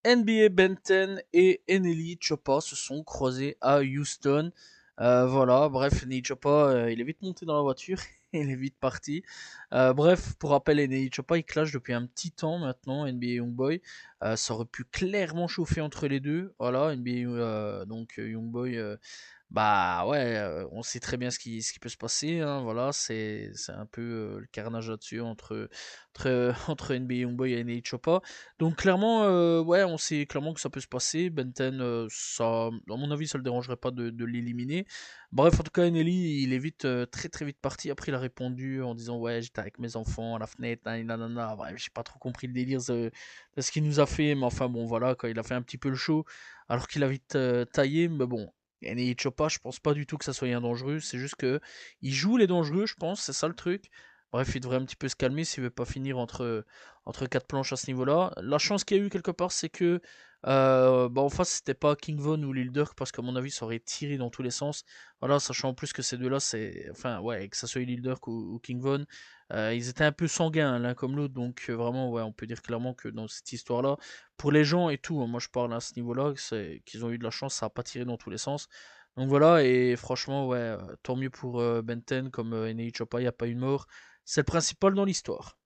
NBA Benton et Eneli Choppa se sont croisés à Houston. Voilà, bref, Eneli Choppa, il est vite monté dans la voiture, il est vite parti. Bref, pour rappel, Eneli Choppa, il clash depuis un petit temps maintenant, NBA Youngboy. Ça aurait pu clairement chauffer entre les deux. Voilà, NBA, Youngboy, bah ouais, on sait très bien ce qui peut se passer, hein, voilà, c'est un peu le carnage là-dessus entre NBA Youngboy et NA Choppa. Donc clairement, ouais, on sait clairement que ça peut se passer. Benten, ça, à mon avis, ça le dérangerait pas de l'éliminer. Bref, en tout cas, Nelly, il est vite, très très vite parti. Après, il a répondu en disant ouais, j'étais avec mes enfants à la fenêtre, nanana. Bref, j'ai pas trop compris le délire de ce qu'il nous a fait, mais enfin bon, voilà, quand il a fait un petit peu le show, alors qu'il a vite taillé, mais bon. Et Choppa, je pense pas du tout que ça soit un dangereux. C'est juste que il joue les dangereux, je pense. C'est ça le truc. Bref, il devrait un petit peu se calmer s'il veut pas finir entre quatre planches à ce niveau-là. La chance qu'il y a eu quelque part, c'est que bah en face c'était pas King Von ou Lil Durk parce qu'à mon avis ça aurait tiré dans tous les sens. Voilà, sachant en plus que ces deux-là, c'est enfin ouais, que ça soit Lil Durk ou King Von, ils étaient un peu sanguins l'un comme l'autre. Donc vraiment ouais, on peut dire clairement que dans cette histoire-là, pour les gens et tout, hein, moi je parle à ce niveau-là, c'est qu'ils ont eu de la chance, ça a pas tiré dans tous les sens. Donc voilà, et franchement, ouais, tant mieux pour Benten comme Enei Choppa, il n'y a pas eu de mort. C'est le principal dans l'histoire.